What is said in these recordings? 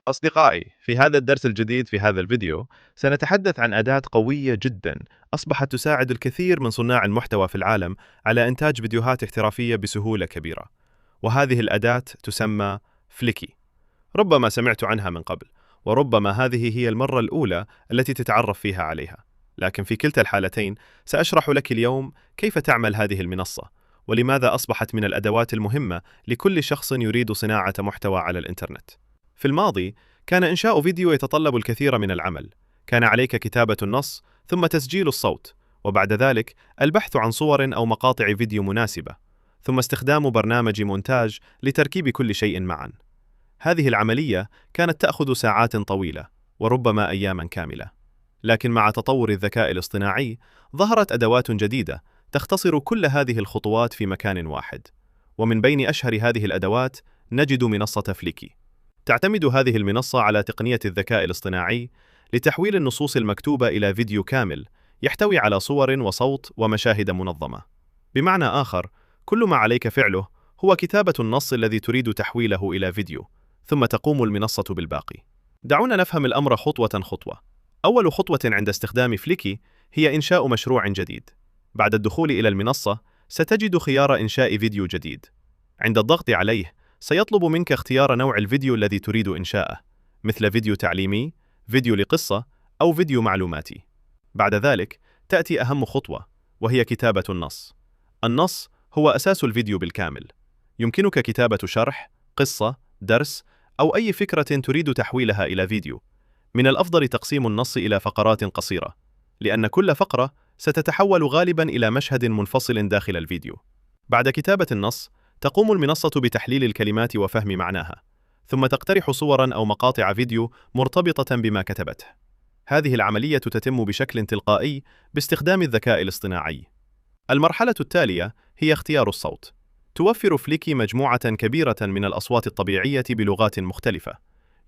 أصدقائي، في هذا الدرس الجديد في هذا الفيديو سنتحدث عن أداة قوية جدا أصبحت تساعد الكثير من صناع المحتوى في العالم على إنتاج فيديوهات احترافية بسهولة كبيرة. وهذه الأداة تسمى فليكي. ربما سمعت عنها من قبل، وربما هذه هي المرة الأولى التي تتعرف فيها عليها. لكن في كلتا الحالتين سأشرح لك اليوم كيف تعمل هذه المنصة، ولماذا أصبحت من الأدوات المهمة لكل شخص يريد صناعة محتوى على الإنترنت. في الماضي كان إنشاء فيديو يتطلب الكثير من العمل. كان عليك كتابة النص ثم تسجيل الصوت، وبعد ذلك البحث عن صور أو مقاطع فيديو مناسبة، ثم استخدام برنامج مونتاج لتركيب كل شيء معا. هذه العملية كانت تأخذ ساعات طويلة وربما أياما كاملة. لكن مع تطور الذكاء الاصطناعي ظهرت أدوات جديدة تختصر كل هذه الخطوات في مكان واحد. ومن بين أشهر هذه الأدوات نجد منصة فليكي. تعتمد هذه المنصة على تقنية الذكاء الاصطناعي لتحويل النصوص المكتوبة إلى فيديو كامل يحتوي على صور وصوت ومشاهد منظمة. بمعنى آخر، كل ما عليك فعله هو كتابة النص الذي تريد تحويله إلى فيديو، ثم تقوم المنصة بالباقي. دعونا نفهم الأمر خطوة خطوة. أول خطوة عند استخدام فليكي هي إنشاء مشروع جديد. بعد الدخول إلى المنصة ستجد خيار إنشاء فيديو جديد. عند الضغط عليه سيطلب منك اختيار نوع الفيديو الذي تريد إنشاءه، مثل فيديو تعليمي، فيديو لقصة، أو فيديو معلوماتي. بعد ذلك تأتي أهم خطوة، وهي كتابة النص. النص هو أساس الفيديو بالكامل. يمكنك كتابة شرح، قصة، درس، أو أي فكرة تريد تحويلها إلى فيديو. من الأفضل تقسيم النص إلى فقرات قصيرة، لأن كل فقرة ستتحول غالباً إلى مشهد منفصل داخل الفيديو. بعد كتابة النص تقوم المنصة بتحليل الكلمات وفهم معناها، ثم تقترح صوراً أو مقاطع فيديو مرتبطة بما كتبته. هذه العملية تتم بشكل تلقائي باستخدام الذكاء الاصطناعي. المرحلة التالية هي اختيار الصوت. توفر فليكي مجموعة كبيرة من الأصوات الطبيعية بلغات مختلفة.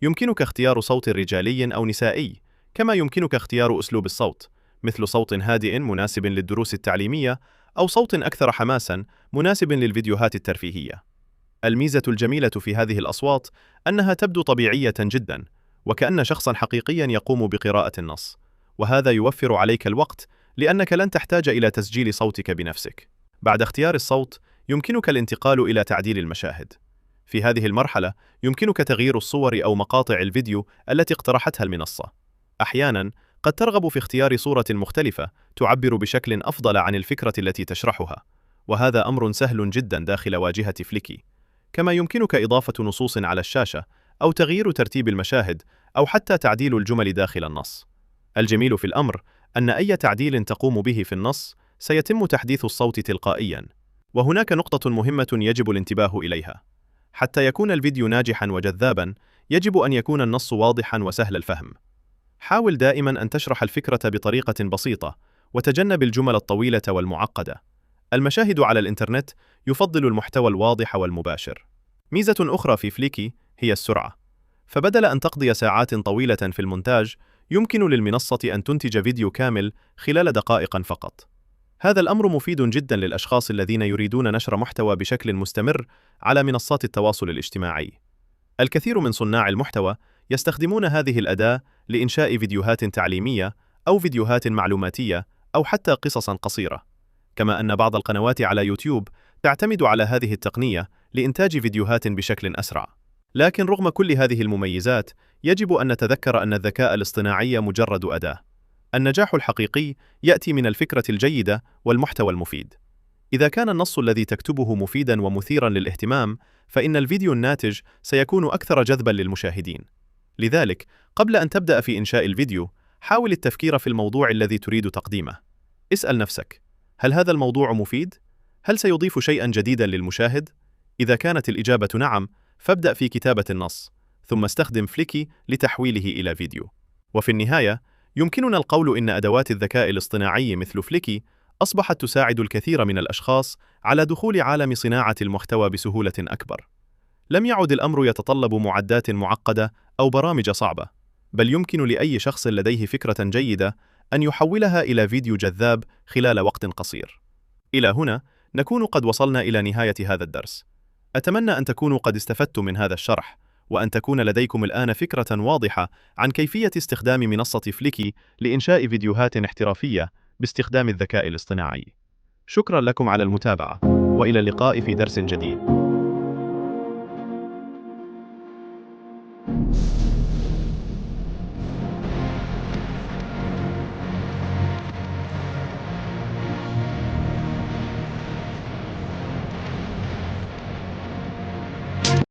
يمكنك اختيار صوت رجالي أو نسائي، كما يمكنك اختيار أسلوب الصوت، مثل صوت هادئ مناسب للدروس التعليمية، أو صوت أكثر حماساً مناسب للفيديوهات الترفيهية. الميزة الجميلة في هذه الأصوات أنها تبدو طبيعية جداً، وكأن شخصاً حقيقياً يقوم بقراءة النص، وهذا يوفر عليك الوقت لأنك لن تحتاج إلى تسجيل صوتك بنفسك. بعد اختيار الصوت يمكنك الانتقال إلى تعديل المشاهد. في هذه المرحلة يمكنك تغيير الصور أو مقاطع الفيديو التي اقترحتها المنصة. أحياناً قد ترغب في اختيار صورة مختلفة تعبر بشكل أفضل عن الفكرة التي تشرحها، وهذا أمر سهل جداً داخل واجهة فليكي. كما يمكنك إضافة نصوص على الشاشة، أو تغيير ترتيب المشاهد، أو حتى تعديل الجمل داخل النص. الجميل في الأمر أن أي تعديل تقوم به في النص سيتم تحديث الصوت تلقائياً. وهناك نقطة مهمة يجب الانتباه إليها. حتى يكون الفيديو ناجحاً وجذاباً، يجب أن يكون النص واضحاً وسهل الفهم. حاول دائماً أن تشرح الفكرة بطريقة بسيطة، وتجنب الجمل الطويلة والمعقدة. المشاهد على الإنترنت يفضل المحتوى الواضح والمباشر. ميزة أخرى في فليكي هي السرعة. فبدل أن تقضي ساعات طويلة في المونتاج، يمكن للمنصة أن تنتج فيديو كامل خلال دقائق فقط. هذا الأمر مفيد جدا للأشخاص الذين يريدون نشر محتوى بشكل مستمر على منصات التواصل الاجتماعي. الكثير من صناع المحتوى يستخدمون هذه الأداة لإنشاء فيديوهات تعليمية، أو فيديوهات معلوماتية، أو حتى قصصا قصيرة. كما أن بعض القنوات على يوتيوب تعتمد على هذه التقنية لإنتاج فيديوهات بشكل أسرع. لكن رغم كل هذه المميزات، يجب أن نتذكر أن الذكاء الاصطناعي مجرد أداة. النجاح الحقيقي يأتي من الفكرة الجيدة والمحتوى المفيد. إذا كان النص الذي تكتبه مفيداً ومثيراً للاهتمام، فإن الفيديو الناتج سيكون أكثر جذباً للمشاهدين. لذلك، قبل أن تبدأ في إنشاء الفيديو، حاول التفكير في الموضوع الذي تريد تقديمه. اسأل نفسك: هل هذا الموضوع مفيد؟ هل سيضيف شيئاً جديداً للمشاهد؟ إذا كانت الإجابة نعم، فابدأ في كتابة النص، ثم استخدم فليكي لتحويله إلى فيديو. وفي النهاية، يمكننا القول إن أدوات الذكاء الاصطناعي مثل فليكي أصبحت تساعد الكثير من الأشخاص على دخول عالم صناعة المحتوى بسهولة أكبر. لم يعد الأمر يتطلب معدات معقدة أو برامج صعبة، بل يمكن لأي شخص لديه فكرة جيدة أن يحولها إلى فيديو جذاب خلال وقت قصير. إلى هنا نكون قد وصلنا إلى نهاية هذا الدرس. أتمنى أن تكونوا قد استفدتم من هذا الشرح، وأن تكون لديكم الآن فكرة واضحة عن كيفية استخدام منصة فليكي لإنشاء فيديوهات احترافية باستخدام الذكاء الاصطناعي. شكرا لكم على المتابعة، وإلى اللقاء في درس جديد.